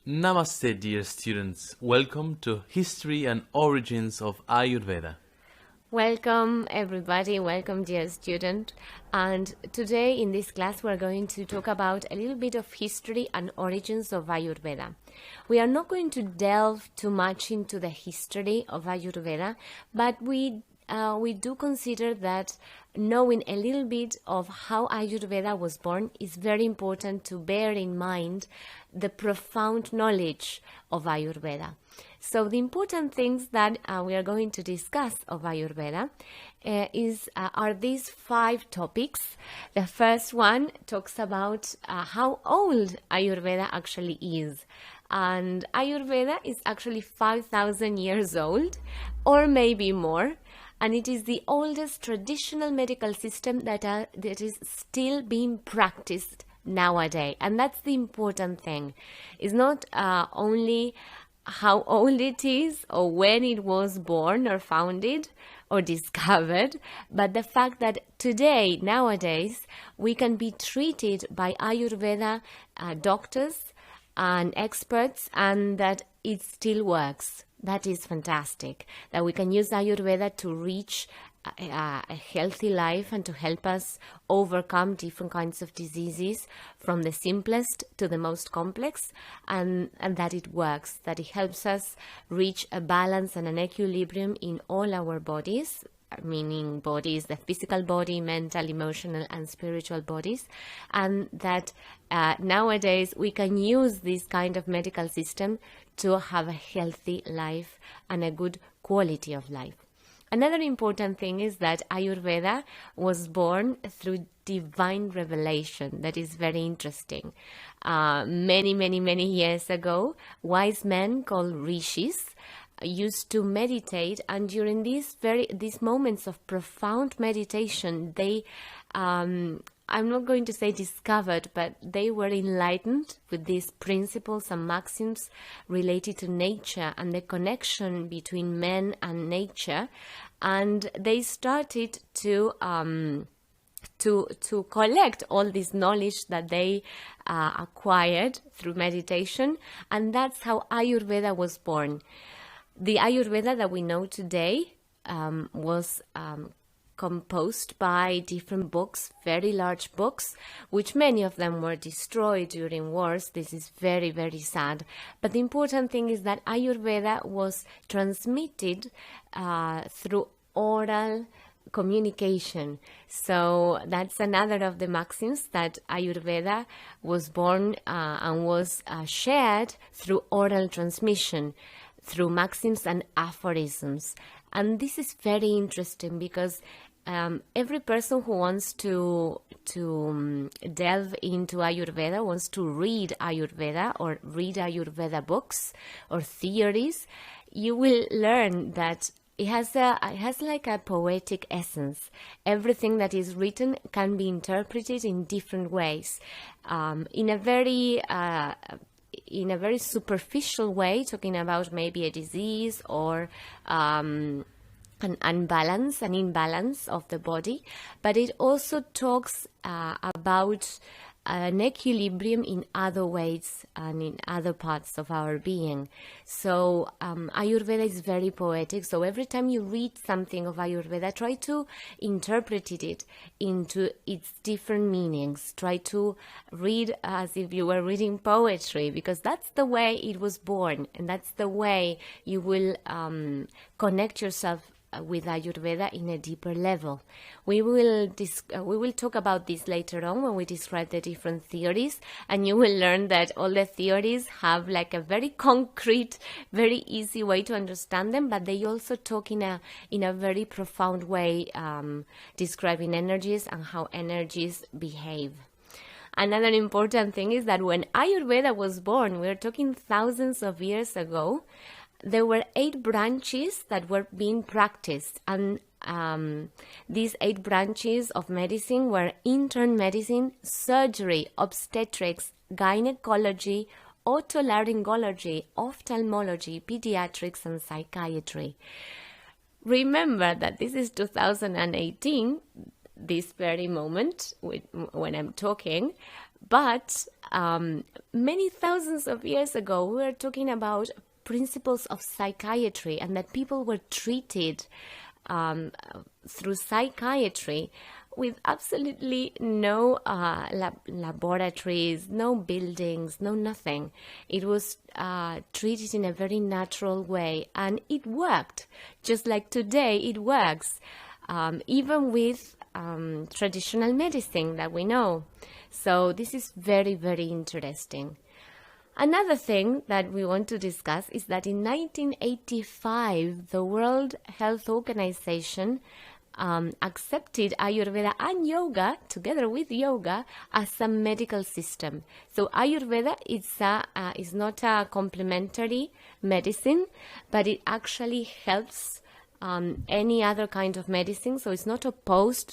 Namaste, dear students. Welcome to History and Origins of Ayurveda. Welcome everybody, welcome dear student. And today in this class we're going to talk about a little bit of history and origins of Ayurveda. We are not going to delve too much into the history of Ayurveda, but we do consider that knowing a little bit of how Ayurveda was born is very important to bear in mind the profound knowledge of Ayurveda. So the important things that we are going to discuss of Ayurveda are these 5 topics. The first one talks about how old Ayurveda actually is. And Ayurveda is actually 5,000 years old, or maybe more. And it is the oldest traditional medical system that is still being practiced nowadays. And that's the important thing. It's not only how old it is or when it was born or founded or discovered, but the fact that today, nowadays, we can be treated by Ayurveda doctors and experts, and that it still works. That is fantastic, that we can use Ayurveda to reach a healthy life and to help us overcome different kinds of diseases, from the simplest to the most complex, and that it works, that it helps us reach a balance and an equilibrium in all our bodies, meaning bodies, the physical body, mental, emotional, and spiritual bodies, and that nowadays we can use this kind of medical system to have a healthy life and a good quality of life. Another important thing is that Ayurveda was born through divine revelation. That is very interesting. Many years ago, wise men called rishis used to meditate, and during these moments of profound meditation, they I'm not going to say discovered, but they were enlightened with these principles and maxims related to nature and the connection between man and nature, and they started to collect all this knowledge that they acquired through meditation, and that's how Ayurveda was born. The Ayurveda that we know today was composed by different books, very large books, which many of them were destroyed during wars. This is very, very sad. But the important thing is that Ayurveda was transmitted through oral communication. So that's another of the maxims, that Ayurveda was born and was shared through oral transmission, through maxims and aphorisms. And this is very interesting because every person who wants to delve into Ayurveda, wants to read Ayurveda or read Ayurveda books or theories, you will learn that it has like a poetic essence. Everything that is written can be interpreted in different ways, in a very superficial way, talking about maybe a disease or an imbalance of the body, but it also talks about an equilibrium in other ways and in other parts of our being. So Ayurveda is very poetic. So every time you read something of Ayurveda, try to interpret it into its different meanings. Try to read as if you were reading poetry, because that's the way it was born, and that's the way you will connect yourself with Ayurveda in a deeper level. We will talk about this later on when we describe the different theories, and you will learn that all the theories have like a very concrete, very easy way to understand them, but they also talk in a very profound way, describing energies and how energies behave. Another important thing is that when Ayurveda was born, we're talking thousands of years ago, there were 8 branches that were being practiced, and these 8 branches of medicine were internal medicine, surgery, obstetrics, gynecology, otolaryngology, ophthalmology, pediatrics, and psychiatry. Remember that this is 2018, this very moment when I'm talking, but many thousands of years ago, we were talking about principles of psychiatry, and that people were treated through psychiatry with absolutely no laboratories, no buildings, no nothing. It was treated in a very natural way, and it worked. Just like today, it works, even with traditional medicine that we know. So this is very, very interesting. Another thing that we want to discuss is that in 1985, the World Health Organization accepted Ayurveda and yoga, together with yoga, as a medical system. So Ayurveda is not a complementary medicine, but it actually helps any other kind of medicine. So it's not opposed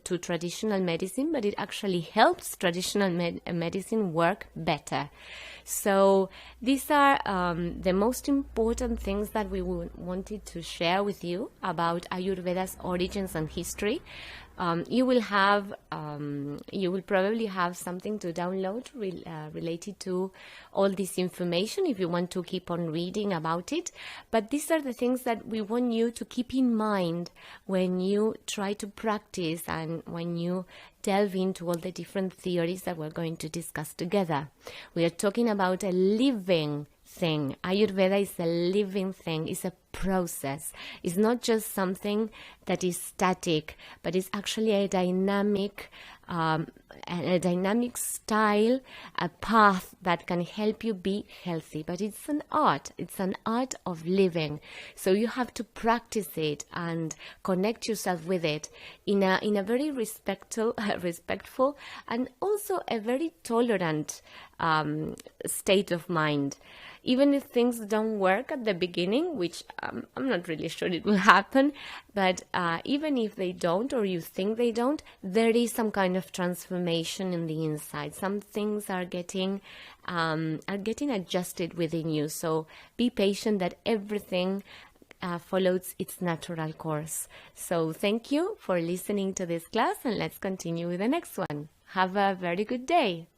to traditional medicine, but it actually helps traditional medicine work better. So these are the most important things that we wanted to share with you about Ayurveda's origins and history. You will probably have something to download related to all this information if you want to keep on reading about it. But these are the things that we want you to keep in mind when you try to practice and when you delve into all the different theories that we're going to discuss together. We are talking about a living thing. Ayurveda is a living thing. It's a process. It's not just something that is static, but it's actually a dynamic style, a path that can help you be healthy. But it's an art. It's an art of living. So you have to practice it and connect yourself with it in a very respectful and also a very tolerant state of mind. Even if things don't work at the beginning, which I'm not really sure it will happen, but even if they don't, or you think they don't, there is some kind of transformation in the inside. Some things are getting adjusted within you. So be patient that everything follows its natural course. So thank you for listening to this class, and let's continue with the next one. Have a very good day.